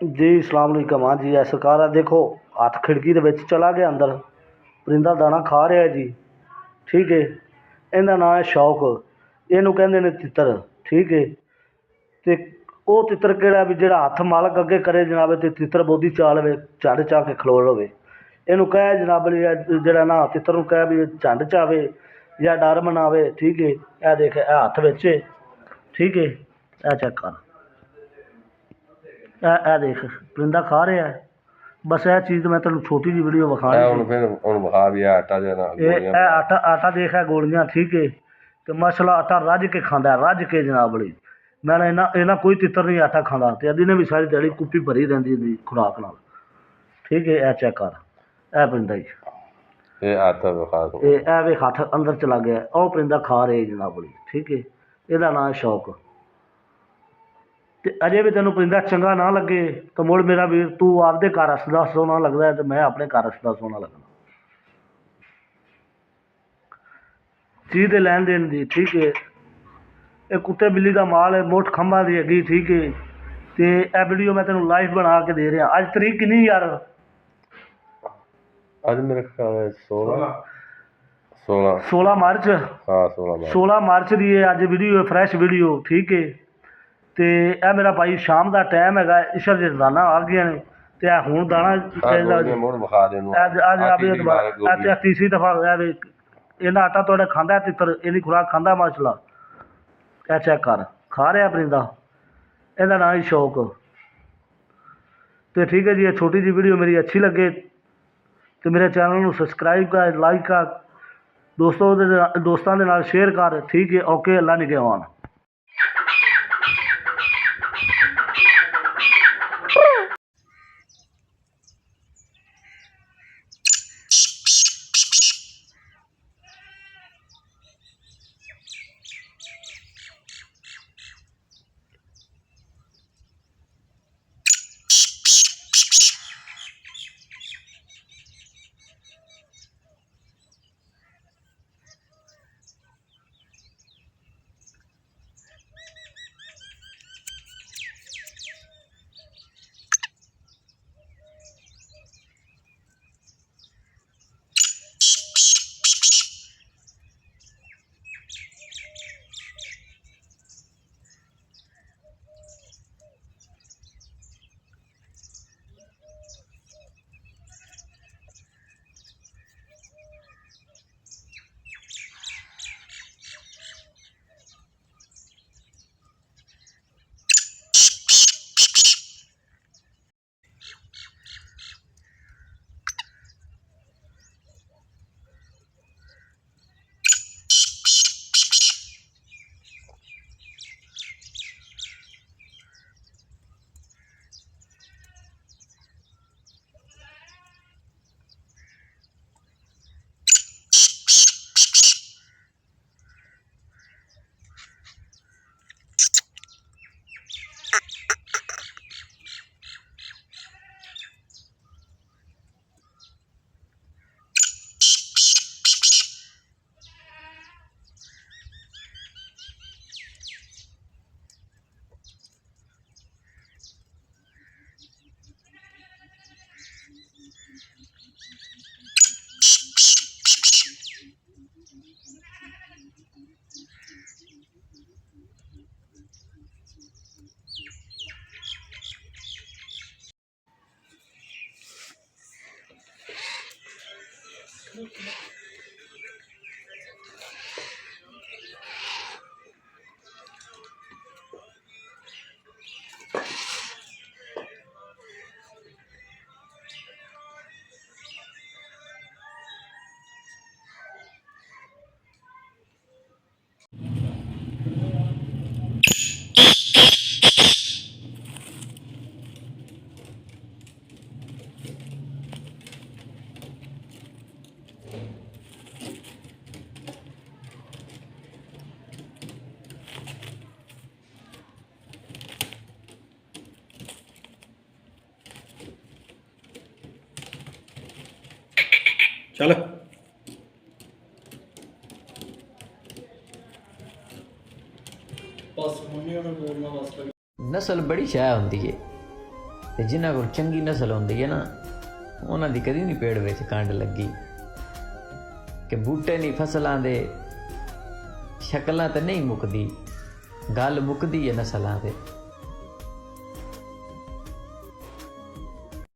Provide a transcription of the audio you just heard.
जी सलाम अलैकुम। हाँ जी, सरकार है देखो, हथ खिड़की ਦੇ ਵਿੱਚ ਚਲਾ ਗਿਆ ਅੰਦਰ, ਪਰਿੰਦਾ ਦਾਣਾ ਖਾ ਰਿਹਾ ਜੀ। ਠੀਕ ਹੈ, ਇਹਦਾ ਨਾਂ ਹੈ ਸ਼ੌਕ, ਇਹਨੂੰ ਕਹਿੰਦੇ ਨੇ ਤਿੱਤਰ। ਠੀਕ ਹੈ, ਤੇ ਉਹ ਤਿੱਤਰ ਕਿਹੜਾ ਵੀ ਜਿਹੜਾ ਹੱਥ ਮਾਲਕ ਅੱਗੇ ਕਰੇ ਜਨਾਬ, ਤੇ ਤਿੱਤਰ ਬੋਦੀ ਚਾਲ ਵੇ, ਝੰਡ ਚਾ ਕੇ ਖਲੋੜ ਲਵੇ। ਇਹਨੂੰ ਕਹੇ ਜਨਾਬ ਵੀ ਜਿਹੜਾ ਨਾ ਤਿੱਤਰ ਨੂੰ ਕਹੇ ਵੀ ਝੰਡ ਚਾਵੇ ਜਾਂ ਡਰ ਮਨਾਵੇ। ਠੀਕ ਹੈ, ਇਹ ਦੇਖ ਇਹ ਹੱਥ ਵਿੱਚ ਹੈ। ਠੀਕ ਹੈ, ਇਹ ਚੈੱਕ ਕਰ, ਇਹ ਦੇਖ ਪਰਿੰਦਾ ਖਾ ਰਿਹਾ ਹੈ। ਬਸ ਇਹ ਚੀਜ਼ ਮੈਂ ਤੈਨੂੰ ਛੋਟੀ ਜਿਹੀ ਵੀਡੀਓ ਵਿਖਾਣੀ ਹੁਣ ਸੀ। ਫਿਰ ਹੁਣ ਵਿਖਾ ਵੀ ਆਟਾ ਦੇ ਨਾਲ ਇਹ ਆਟਾ ਦੇਖ, ਇਹ ਗੋਲੀਆਂ। ਠੀਕ ਹੈ, ਤੇ ਮਾਸ਼ਾਅੱਲਾ ਆਟਾ ਰੱਜ ਕੇ ਖਾਂਦਾ, ਰੱਜ ਕੇ ਜਨਾਬ ਬੜੀ। ਮੈਂ ਇਹਨਾਂ ਕੋਈ ਤਿੱਤਰ ਨਹੀਂ ਆਟਾ ਖਾਂਦਾ, ਤੇ ਇਹਦੀ ਨੇ ਵੀ ਸਾਰੀ ਦਿਹਾੜੀ ਕੁੱਪੀ ਭਰੀ ਰਹਿੰਦੀ ਇਹਦੀ ਖੁਰਾਕ ਨਾਲ। ਠੀਕ ਹੈ, ਇਹ ਚੈੱਕ ਕਰ, ਇਹ ਪਰਿੰਦਾ ਜੀ, ਇਹ ਆਟਾ ਵਿਖਾ ਦੂੰ। ਇਹ ਵੇ ਹੱਥ ਅੰਦਰ ਚਲਾ ਗਿਆ, ਉਹ ਪਰਿੰਦਾ ਖਾ ਰਿਹਾ ਜਨਾਬ ਬੜੀ। ਠੀਕ ਹੈ, ਇਹਦਾ ਨਾਂ ਹੈ ਸ਼ੌਕ। ਤੇ ਅਜੇ ਵੀ ਤੈਨੂੰ ਪਰਿੰਦਾ ਚੰਗਾ ਨਾ ਲੱਗੇ ਤਾਂ ਮੁੜ ਮੇਰਾ ਵੀਰ, ਤੂੰ ਆਪਦੇ ਘਰ ਹੱਸਦਾ ਸੋਹਣਾ ਲੱਗਦਾ ਤੇ ਮੈਂ ਆਪਣੇ ਘਰ ਹੱਸਦਾ ਸੋਹਣਾ ਲੱਗਣਾ। ਚੀਜ਼ ਦੇ ਲੈਣ ਦੇਣ ਦੀ। ਠੀਕ ਹੈ, ਇਹ ਕੁੱਤੇ ਬਿੱਲੀ ਦਾ ਮਾਲ ਹੈ, ਮੁੱਠ ਖੰਭਾਂ ਦੀ ਹੈਗੀ। ਠੀਕ ਹੈ, ਤੇ ਇਹ ਵੀਡੀਓ ਮੈਂ ਤੈਨੂੰ ਲਾਈਵ ਬਣਾ ਕੇ ਦੇ ਰਿਹਾ। ਅੱਜ ਤਰੀਕ ਕਿੰਨੀ ਯਾਰ? ਅੱਜ ਮੇਰੇ ਖਿਆਲ 16 ਮਾਰਚ। ਹਾਂ 16 16 ਮਾਰਚ ਦੀ ਇਹ ਅੱਜ ਵੀਡੀਓ, ਫਰੈਸ਼ ਵੀਡੀਓ। ਠੀਕ ਹੈ, ਤੇ ਇਹ ਮੇਰਾ ਭਾਈ ਸ਼ਾਮ ਦਾ ਟਾਈਮ ਹੈਗਾ, ਇਸ਼ਰ ਦੇ ਦਾਣਾ ਆ ਗਈਆਂ ਨੇ, ਤੇ ਇਹ ਹੁਣ ਦਾਣਾ ਚਾਹੀਦਾ। ਮੁੜ ਵਿਖਾ ਦੇ ਨੂੰ ਅੱਜ ਤੀਸਰੀ ਦਫਾ ਹੋਇਆ ਵੀ ਇਹਨਾਂ ਆਟਾ ਤੁਹਾਡਾ ਖਾਂਦਾ ਤਿੱਤਰ, ਇਹਦੀ ਖੁਰਾਕ ਖਾਂਦਾ ਮਾਸ਼ਾਅੱਲਾ। ਇਹ ਚੈੱਕ ਕਰ, ਖਾ ਰਿਹਾ ਪਰਿੰਦਾ, ਇਹਦਾ ਨਾਂ ਹੀ ਸ਼ੌਕ। ਤੇ ਠੀਕ ਹੈ ਜੀ, ਇਹ ਛੋਟੀ ਜਿਹੀ ਵੀਡੀਓ ਮੇਰੀ ਅੱਛੀ ਲੱਗੇ ਤੇ ਮੇਰੇ ਚੈਨਲ ਨੂੰ ਸਬਸਕ੍ਰਾਈਬ ਕਰ, ਲਾਈਕ ਕਰ, ਦੋਸਤਾਂ ਦੇ ਨਾਲ ਸ਼ੇਅਰ ਕਰ। ਠੀਕ ਹੈ, ਓਕੇ, ਅੱਲਾ ਨਿਗਹਿਬਾਨ। ਚੱਲ ਨਸਲ ਬੜੀ ਸ਼ੈ ਹੁੰਦੀ ਏ। ਤੇ ਜਿਨ੍ਹਾਂ ਕੋਲ ਚੰਗੀ ਨਸਲ ਹੁੰਦੀ ਹੈ ਨਾ, ਉਹਨਾਂ ਦੀ ਕਦੀ ਨਹੀਂ ਪੇੜ ਵਿੱਚ ਕੰਡ ਲੱਗੀ। ਕਿ ਬੂਟੇ ਨਹੀਂ ਫਸਲਾਂ ਦੇ, ਸ਼ਕਲਾਂ ਤਾਂ ਨਹੀਂ ਮੁੱਕਦੀ, ਗੱਲ ਮੁੱਕਦੀ ਹੈ ਨਸਲਾਂ 'ਤੇ।